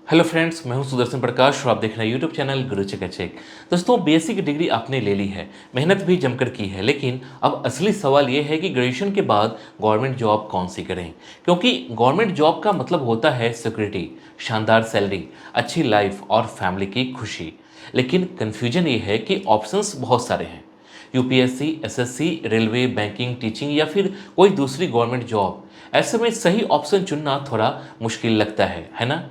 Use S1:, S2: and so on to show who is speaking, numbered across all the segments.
S1: Hello friends, मैं हूं सुदर्शन प्रकाश और आप देख रहे हैं यूट्यूब चैनल गुरु चेक। दोस्तों, बीएससी की डिग्री आपने ले ली है, मेहनत भी जमकर की है, लेकिन अब असली सवाल ये है कि ग्रेजुएशन के बाद गवर्नमेंट जॉब कौन सी करें। क्योंकि गवर्नमेंट जॉब का मतलब होता है सिक्योरिटी, शानदार सैलरी, अच्छी लाइफ और फैमिली की खुशी। लेकिन कन्फ्यूजन ये है कि ऑप्शंस बहुत सारे हैं। UPSC, SSC, railway, banking, teaching या फिर कोई दूसरी गवर्नमेंट जॉब। ऐसे में सही ऑप्शन चुनना थोड़ा मुश्किल लगता है ना।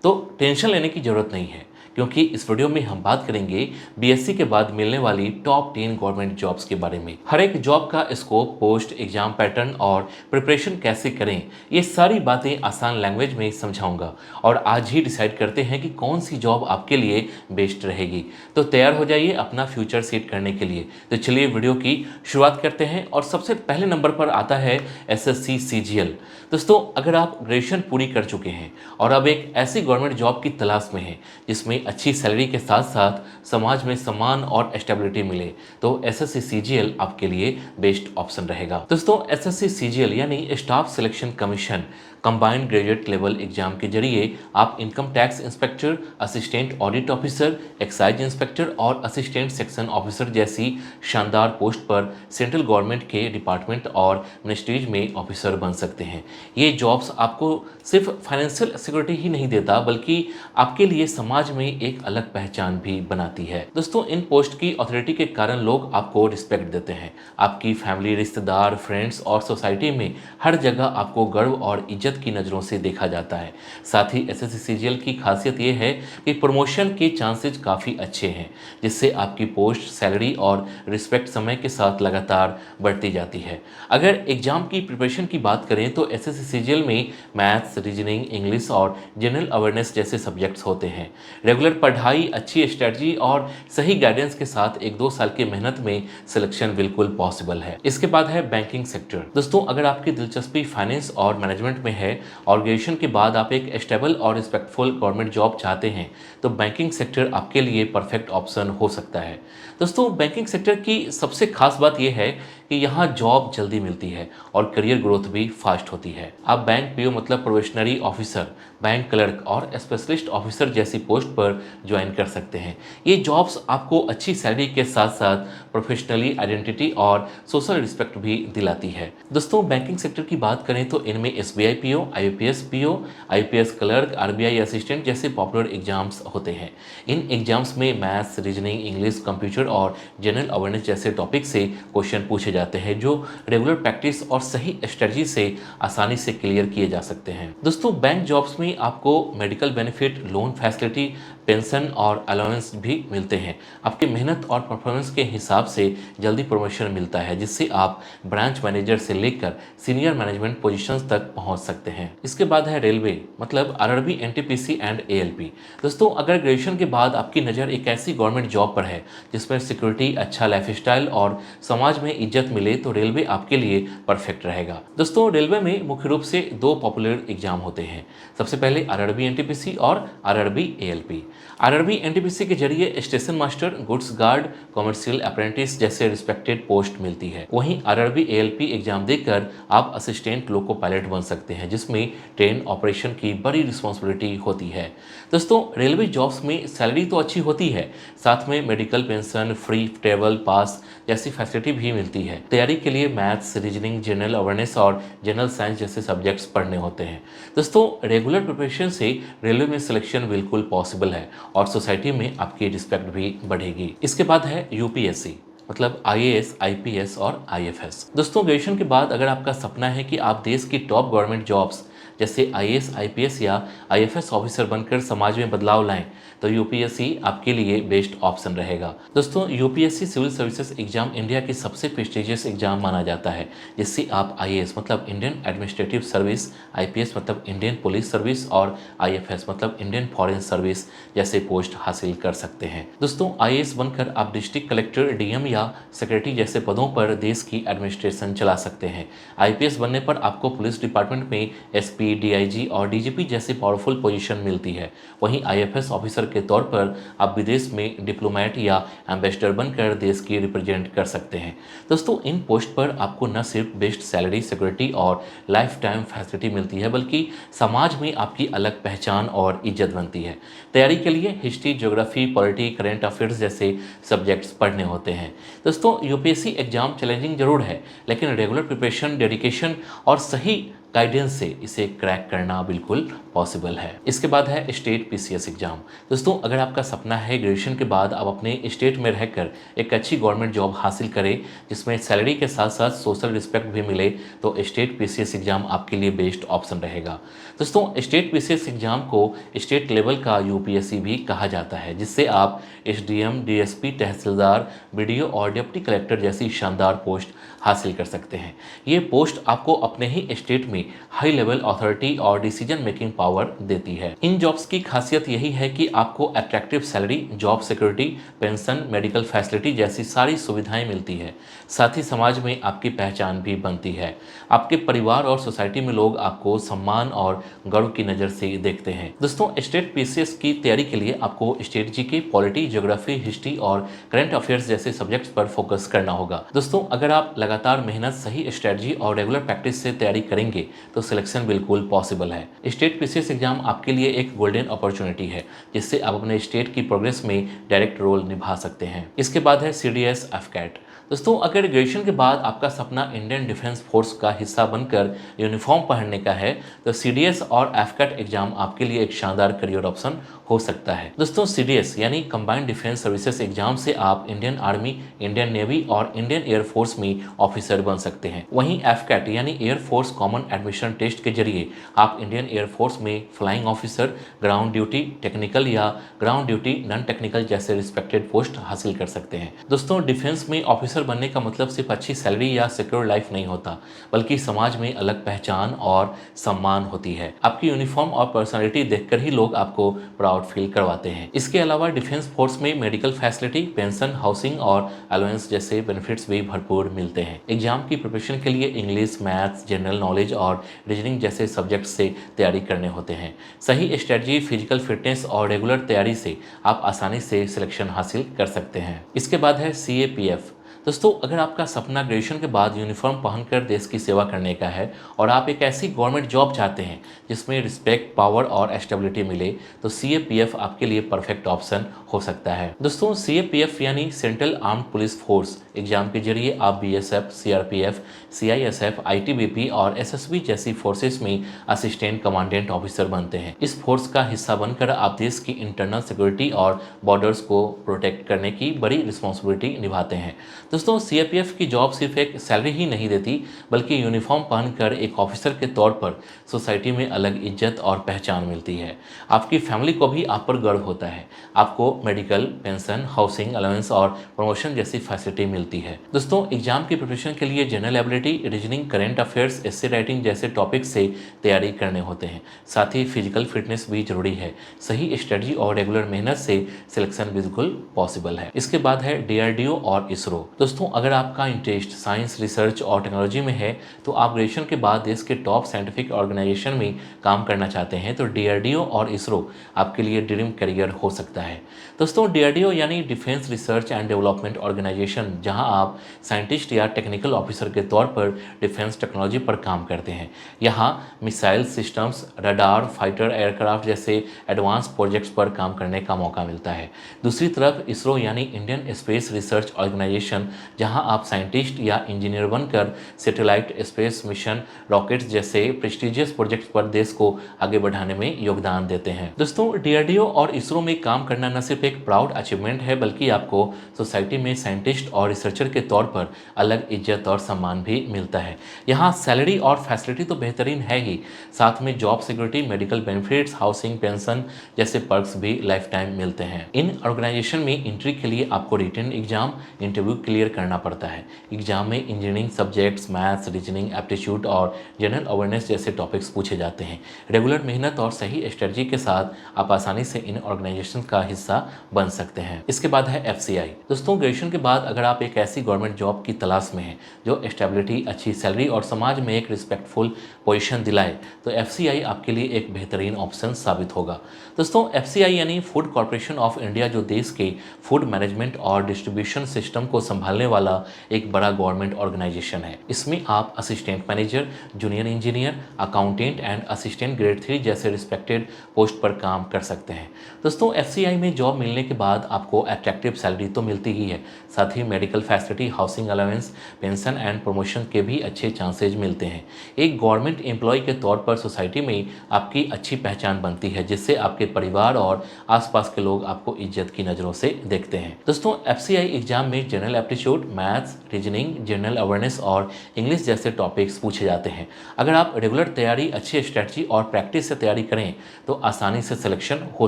S1: तो टेंशन लेने की ज़रूरत नहीं है, क्योंकि इस वीडियो में हम बात करेंगे बीएससी के बाद मिलने वाली टॉप 10 गवर्नमेंट जॉब्स के बारे में। हर एक जॉब का स्कोप, पोस्ट, एग्जाम पैटर्न और प्रिपरेशन कैसे करें, ये सारी बातें आसान लैंग्वेज में समझाऊंगा। और आज ही डिसाइड करते हैं कि कौन सी जॉब आपके लिए बेस्ट रहेगी। तो तैयार हो जाइए अपना फ्यूचर सेट करने के लिए। तो चलिए वीडियो की शुरुआत करते हैं। और सबसे पहले नंबर पर आता है एसएससी सीजीएल। दोस्तों, अगर आप ग्रेजुएशन पूरी कर चुके हैं और अब एक ऐसी गवर्नमेंट जॉब की तलाश में हैं जिसमें अच्छी सैलरी के साथ साथ समाज में सम्मान और स्टेबिलिटी मिले, तो एसएससी सीजीएल आपके लिए बेस्ट ऑप्शन रहेगा। दोस्तों, एसएससी सीजीएल यानी staff selection commission combined graduate level exam के जरिए आप income tax inspector, assistant audit officer, excise inspector और असिस्टेंट सेक्शन ऑफिसर जैसी शानदार पोस्ट पर सेंट्रल गवर्नमेंट के डिपार्टमेंट और मिनिस्ट्रीज में ऑफिसर बन सकते हैं। ये जॉब्स आपको सिर्फ फाइनेंशियल सिक्योरिटी ही नहीं देता, बल्कि आपके लिए समाज में एक अलग पहचान भी बनाती है। दोस्तों, इन पोस्ट की अथॉरिटी के कारण लोग आपको रिस्पेक्ट देते हैं। आपकी फैमिली, रिश्तेदार, फ्रेंड्स और सोसाइटी में हर जगह आपको गर्व और इज्जत की नज़रों से देखा जाता है। साथ ही एसएससी सीजीएल की खासियत ये है कि प्रमोशन के चांसेस काफ़ी अच्छे हैं, जिससे आपकी पोस्ट, सैलरी और रिस्पेक्ट समय के साथ लगातार बढ़ती जाती है। अगर एग्जाम की प्रिपरेशन की बात करें तो एसएससी सीजीएल में मैथ्स, रीजनिंग, इंग्लिश और जनरल अवेयरनेस जैसे सब्जेक्ट्स होते हैं। रेगुलर पढ़ाई, अच्छी स्ट्रेटजी और सही गाइडेंस के साथ 1-2 साल की मेहनत में सिलेक्शन बिल्कुल पॉसिबल है। इसके बाद है बैंकिंग सेक्टर। दोस्तों, अगर आपकी दिलचस्पी फाइनेंस और मैनेजमेंट में है और ग्रेजुएशन के बाद आप एक स्टेबल और रिस्पेक्टफुल गवर्नमेंट जॉब चाहते हैं, तो बैंकिंग सेक्टर आपके लिए परफेक्ट ऑप्शन हो सकता है। दोस्तों, बैंकिंग सेक्टर की सबसे खास बात यह है कि यहाँ जॉब जल्दी मिलती है और करियर ग्रोथ भी फास्ट होती है। आप बैंक पीओ मतलब प्रोबेशनरी ऑफिसर, बैंक क्लर्क और स्पेशलिस्ट ऑफिसर जैसी पोस्ट पर ज्वाइन कर सकते हैं। ये जॉब्स आपको अच्छी सैलरी के साथ साथ प्रोफेशनली आइडेंटिटी और सोशल रिस्पेक्ट भी दिलाती है। दोस्तों, बैंकिंग सेक्टर की बात करें तो इनमें SBI PO, IPS PO, IPS clerk, RBI assistant जैसे पॉपुलर एग्जाम्स होते हैं। इन एग्जाम्स में मैथ्स, रीजनिंग, इंग्लिश, कंप्यूटर और जनरल अवेयरनेस जैसे टॉपिक से क्वेश्चन पूछे जाते हैं, जो रेगुलर प्रैक्टिस और सही स्ट्रेटजी से आसानी से क्लियर किए जा सकते हैं। दोस्तों, बैंक जॉब्स में आपको medical benefit, loan facility, pension और अलाउंस भी मिलते हैं। आपकी मेहनत और परफॉर्मेंस के हिसाब से जल्दी प्रमोशन मिलता है, जिससे आप ब्रांच मैनेजर से लेकर सीनियर मैनेजमेंट पोजीशंस तक पहुंच सकते हैं। इसके बाद है रेलवे मतलब आरआरबी, एनटीपीसी एंड एएलपी। दोस्तों, अगर ग्रेजुएशन के बाद आपकी नज़र एक ऐसी गवर्नमेंट जॉब पर है जिसमें सिक्योरिटी, अच्छा लाइफस्टाइल और समाज में इज्जत मिले, तो रेलवे आपके लिए परफेक्ट रहेगा। दोस्तों, रेलवे में मुख्य रूप से 2 पॉपुलर एग्जाम होते हैं। सबसे पहले आरआरबी एनटीपीसी और आरआरबी एएलपी। आरआरबी एनटीपीसी के जरिए station master, goods guard, commercial apprentice जैसे रिस्पेक्टेड पोस्ट मिलती है। वहीं आरआरबी एएलपी एग्जाम देकर आप असिस्टेंट लोको पायलट बन सकते हैं, जिसमें ट्रेन ऑपरेशन की बड़ी रिस्पॉन्सिबिलिटी होती है। दोस्तों, रेलवे जॉब्स में सैलरी तो अच्छी होती है, साथ में मेडिकल, पेंशन, फ्री ट्रेवल पास जैसी फैसिलिटी भी मिलती है। तैयारी के लिए मैथ्स, रीजनिंग, जनरल अवेयरनेस और जनरल साइंस जैसे सब्जेक्ट्स पढ़ने होते हैं। दोस्तों, रेगुलर प्रिपरेशन से रेलवे में सिलेक्शन बिल्कुल पॉसिबल है और सोसाइटी में आपकी रिस्पेक्ट भी बढ़ेगी। इसके बाद है यूपीएससी मतलब आईएएस, आईपीएस और आईएफएस। दोस्तों, ग्रेजुएशन के बाद अगर आपका सपना है कि आप देश की टॉप गवर्नमेंट जॉब्स जैसे आईएएस, आईपीएस या आईएफएस ऑफिसर बनकर समाज में बदलाव लाएं, तो यूपीएससी आपके लिए बेस्ट ऑप्शन रहेगा। दोस्तों, UPSC civil services exam India की सबसे प्रेस्टिजियस एग्जाम माना जाता है, जिससे आप आईएएस मतलब इंडियन एडमिनिस्ट्रेटिव सर्विस, आईपीएस मतलब इंडियन पुलिस सर्विस और आईएफएस मतलब इंडियन फॉरेन सर्विस जैसे पोस्ट हासिल कर सकते हैं। दोस्तों, आईएएस बनकर आप डिस्ट्रिक्ट कलेक्टर, डीएम या सेक्रेटरी जैसे पदों पर देश की एडमिनिस्ट्रेशन चला सकते हैं। आईपीएस बनने पर आपको पुलिस डिपार्टमेंट में एसपी, एसपी, डीआईजी और डीजीपी जैसी पावरफुल पोजीशन मिलती है। वहीं आईएफएस ऑफिसर के तौर पर आप विदेश में डिप्लोमेट या एम्बेसडर बनकर देश की रिप्रेजेंट कर सकते हैं। दोस्तों, इन पोस्ट पर आपको न सिर्फ बेस्ट सैलरी, सिक्योरिटी और लाइफ टाइम फैसिलिटी मिलती है, बल्कि समाज में आपकी अलग पहचान और इज्जत बनती है। तैयारी के लिए history, geography, polity, current affairs जैसे सब्जेक्ट्स पढ़ने होते हैं। दोस्तों, यूपीएससी एग्जाम चैलेंजिंग जरूर है, लेकिन रेगुलर प्रिपरेशन, डेडिकेशन और सही गाइडेंस से इसे क्रैक करना बिल्कुल पॉसिबल है। इसके बाद है स्टेट पीसीएस एग्जाम। दोस्तों, अगर आपका सपना है ग्रेजुएशन के बाद आप अपने स्टेट में रहकर एक अच्छी गवर्नमेंट जॉब हासिल करें जिसमें सैलरी के साथ साथ सोशल रिस्पेक्ट भी मिले, तो स्टेट पीसीएस एग्जाम आपके लिए बेस्ट ऑप्शन रहेगा। दोस्तों, स्टेट पीसीएस एग्जाम को स्टेट लेवल का यूपीएससी भी कहा जाता है, जिससे आप एसडीएम, डीएसपी, तहसीलदार, बीडीओ और डिप्टी कलेक्टर जैसी शानदार पोस्ट हासिल कर सकते हैं। ये पोस्ट आपको अपने ही स्टेट में हाई लेवल अथॉरिटी और डिसीजन मेकिंग पावर देती है। इन जॉब्स की खासियत यही है कि आपको attractive salary, job security, pension, medical facility जैसी सारी सुविधाएं मिलती है। साथ ही समाज में आपकी पहचान भी बनती है। आपके परिवार और सोसाइटी में लोग आपको सम्मान और गर्व की नज़र से देखते हैं। दोस्तों, स्टेट पीसीएस की तैयारी के लिए आपको state GK, polity, geography, history और करंट अफेयर्स जैसे सब्जेक्ट्स पर फोकस करना होगा। दोस्तों, अगर आप लगातार मेहनत, सही स्ट्रेटजी और रेगुलर प्रैक्टिस से तैयारी करेंगे तो सिलेक्शन बिल्कुल पॉसिबल है। स्टेट पीसीएस एग्जाम आपके लिए एक गोल्डन अपॉर्चुनिटी है, जिससे आप अपने स्टेट की प्रोग्रेस में डायरेक्ट रोल निभा सकते हैं। इसके बाद है सीडीएस एफकैट। दोस्तों, अगर ग्रेजुएशन के बाद आपका सपना इंडियन डिफेंस फोर्स का हिस्सा बनकर यूनिफॉर्म पहनने का है, तो सीडीएस और एफकैट एग्जाम आपके लिए एक शानदार करियर ऑप्शन हो सकता है। दोस्तों, सीडीएस यानी कंबाइंड डिफेंस सर्विसेज एग्जाम से आप इंडियन आर्मी, इंडियन नेवी और इंडियन एयरफोर्स में ऑफिसर बन सकते हैं। वहीं एफकैट यानी एयरफोर्स कॉमन एडमिशन टेस्ट के जरिए आप इंडियन एयरफोर्स में flying officer, ground duty, technical या ग्राउंड ड्यूटी नॉन टेक्निकल जैसे रिस्पेक्टेड पोस्ट हासिल कर सकते हैं। दोस्तों, डिफेंस में ऑफिसर बनने का मतलब सिर्फ अच्छी सैलरी या सिक्योर लाइफ नहीं होता, बल्कि समाज में अलग पहचान और सम्मान होती है। आपकी यूनिफॉर्म और पर्सनालिटी देखकर ही लोग आपको प्राउड फील करवाते हैं। इसके अलावा डिफेंस फोर्स में मेडिकल फैसिलिटी, पेंशन, हाउसिंग और अलाउंस जैसे बेनिफिट्स भी भरपूर मिलते हैं। एग्जाम की प्रिपरेशन के लिए इंग्लिश, मैथ्स, जनरल नॉलेज और रीजनिंग जैसे सब्जेक्ट से तैयारी करने होते हैं। सही स्ट्रेटजी, फिजिकल फिटनेस और रेगुलर तैयारी से आप आसानी से सिलेक्शन हासिल कर सकते हैं। इसके बाद है सीएपीएफ। दोस्तों, अगर आपका सपना ग्रेजुएशन के बाद यूनिफॉर्म पहनकर देश की सेवा करने का है और आप एक ऐसी गवर्नमेंट जॉब चाहते हैं जिसमें रिस्पेक्ट, पावर और स्टेबिलिटी मिले, तो सीएपीएफ आपके लिए परफेक्ट ऑप्शन हो सकता है। दोस्तों, सीएपीएफ यानी central armed police force exam के जरिए आप बीएसएफ, सीआरपीएफ, सीआईएसएफ, आईटीबीपी और एसएसबी जैसी फोर्सेस में असिस्टेंट कमांडेंट ऑफिसर बनते हैं। इस फोर्स का हिस्सा बनकर आप देश की इंटरनल सिक्योरिटी और बॉर्डर्स को प्रोटेक्ट करने की बड़ी रिस्पॉन्सिबिलिटी निभाते हैं। दोस्तों, सीएपीएफ की जॉब सिर्फ एक सैलरी ही नहीं देती, बल्कि यूनिफॉर्म पहनकर एक ऑफिसर के तौर पर सोसाइटी में अलग इज्जत और पहचान मिलती है। आपकी फैमिली को भी आप पर गर्व होता है। आपको मेडिकल, पेंशन, हाउसिंग अलाउंस और प्रमोशन जैसी फैसिलिटी मिलती है। दोस्तों, एग्जाम की प्रिपरेशन के लिए general ability, reasoning, current affairs, essay writing जैसे टॉपिक से तैयारी करने होते हैं। साथ ही फिजिकल फिटनेस भी जरूरी है। सही स्ट्रेटजी और रेगुलर मेहनत से सिलेक्शन बिल्कुल पॉसिबल है। इसके बाद है डीआरडीओ और इसरो। दोस्तों, अगर आपका इंटरेस्ट साइंस, रिसर्च और टेक्नोलॉजी में है, तो आप ग्रेजुएशन के बाद देश के टॉप साइंटिफिक ऑर्गेनाइजेशन में काम करना चाहते हैं, तो डीआरडीओ और इसरो आपके लिए ड्रीम करियर हो सकता है। दोस्तों, डीआरडीओ यानी defence research and development organisation, जहां आप साइंटिस्ट या टेक्निकल ऑफिसर के तौर पर डिफेंस टेक्नोलॉजी पर काम करते हैं। यहाँ missile systems, radar, fighter aircraft जैसे एडवांस प्रोजेक्ट्स पर काम करने का मौका मिलता है। दूसरी तरफ इसरो यानी इंडियन स्पेस रिसर्च ऑर्गेनाइजेशन, जहां आप साइंटिस्ट या इंजीनियर बनकर सैटेलाइट, स्पेस मिशन, रॉकेट्स जैसे प्रेस्टिजियस प्रोजेक्ट्स पर देश को आगे बढ़ाने में योगदान देते हैं। दोस्तों, डीआरडीओ और इसरो में काम करना न सिर्फ एक प्राउड अचीवमेंट है, बल्कि आपको सोसाइटी में साइंटिस्ट और रिसर्चर के तौर पर अलग इज्जत और सम्मान भी मिलता है। यहाँ सैलरी और फैसिलिटी तो बेहतरीन है ही, साथ में job security, medical benefits, housing, pension जैसे पर्क्स भी लाइफ टाइम मिलते हैं। इन ऑर्गेनाइजेशन में एंट्री के लिए आपको written exam, interview clear clear करना पड़ता है। एग्जाम में engineering subjects, maths, reasoning, aptitude और जनरल अवेयरनेस जैसे टॉपिक्स पूछे जाते हैं। रेगुलर मेहनत और सही स्ट्रेटजी के साथ आप आसानी से इन ऑर्गेनाइजेशन का हिस्सा बन सकते हैं। इसके बाद है FCI। दोस्तों, ग्रेजुएशन के बाद अगर आप एक ऐसी गवर्नमेंट जॉब की तलाश में हैं जो स्टेबिलिटी, अच्छी सैलरी और समाज में एक रिस्पेक्टफुल पोजीशन दिलाए, तो FCI आपके लिए एक बेहतरीन ऑप्शन साबित होगा। दोस्तों, FCI यानी फूड कॉरपोरेशन ऑफ इंडिया, जो देश के फूड मैनेजमेंट और डिस्ट्रीब्यूशन सिस्टम को संभालने वाला एक बड़ा गवर्नमेंट ऑर्गेनाइजेशन है। इसमें आप assistant manager, junior engineer, accountant and assistant grade 3 जैसे रिस्पेक्टेड पोस्ट पर काम कर सकते हैं। दोस्तों, FCI में जॉब मिलने के बाद आपको अट्रैक्टिव सैलरी तो मिलती ही है, साथ ही medical facility, housing allowance, pension and promotion के भी अच्छे चांसेज मिलते हैं। एक गवर्नमेंट एम्प्लॉय के तौर पर सोसाइटी में आपकी अच्छी पहचान बनती है, जिससे आपके परिवार और आसपास के लोग आपको इज्जत की नज़रों से देखते हैं। दोस्तों, FCI एग्जाम में general aptitude, maths, reasoning, general awareness और इंग्लिश जैसे टॉपिक्स पूछे जाते हैं। अगर आप रेगुलर तैयारी, अच्छी स्ट्रेटजी और प्रैक्टिस से तैयारी करें तो आसानी से सिलेक्शन हो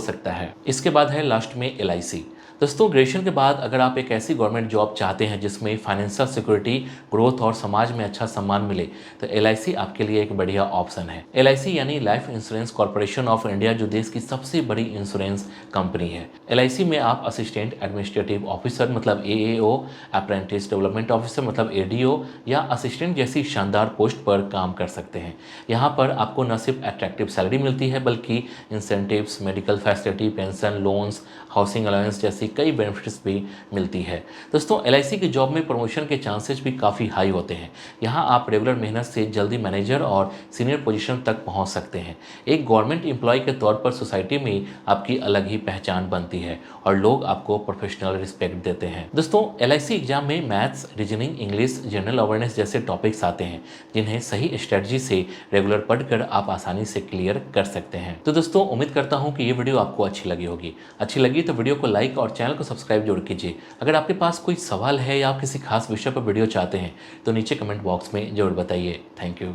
S1: सकता है। इसके बाद है लास्ट में LIC। दोस्तों, ग्रेजुएशन के बाद अगर आप एक ऐसी गवर्नमेंट जॉब चाहते हैं जिसमें फाइनेंशियल सिक्योरिटी, ग्रोथ और समाज में अच्छा सम्मान मिले, तो LIC आपके लिए एक बढ़िया ऑप्शन है। LIC यानी life insurance corporation of India, जो देश की सबसे बड़ी इंश्योरेंस कंपनी है। LIC में आप असिस्टेंट एडमिनिस्ट्रेटिव ऑफिसर मतलब AAO, अप्रेंटिस डेवलपमेंट ऑफिसर मतलब ADO या असिस्टेंट जैसी शानदार पोस्ट पर काम कर सकते हैं। यहाँ पर आपको न सिर्फ अट्रैक्टिव सैलरी मिलती है, बल्कि incentives, medical facility, pension, loans, housing allowance जैसी कई बेनिफिट्स भी मिलती है। दोस्तों, LIC की जॉब में प्रमोशन के चांसेस भी काफ़ी हाई होते हैं। यहाँ आप रेगुलर मेहनत से जल्दी मैनेजर और सीनियर पोजीशन तक पहुँच सकते हैं। एक गवर्नमेंट एम्प्लॉय के तौर पर सोसाइटी में आपकी अलग ही पहचान बनती है और लोग आपको प्रोफेशनल रिस्पेक्ट देते हैं। दोस्तों, LIC एग्जाम में maths, reasoning, English, general awareness जैसे टॉपिक्स आते हैं, जिन्हें सही स्ट्रेटजी से रेगुलर पढ़कर आप आसानी से क्लियर कर सकते हैं। तो दोस्तों, उम्मीद करता हूँ कि ये वीडियो आपको अच्छी लगी होगी। अच्छी लगी तो वीडियो को लाइक और चैनल को सब्सक्राइब जरूर कीजिए। अगर आपके पास कोई सवाल है या आप किसी खास विषय पर वीडियो चाहते हैं तो नीचे कमेंट बॉक्स में जरूर बताइए। Thank you.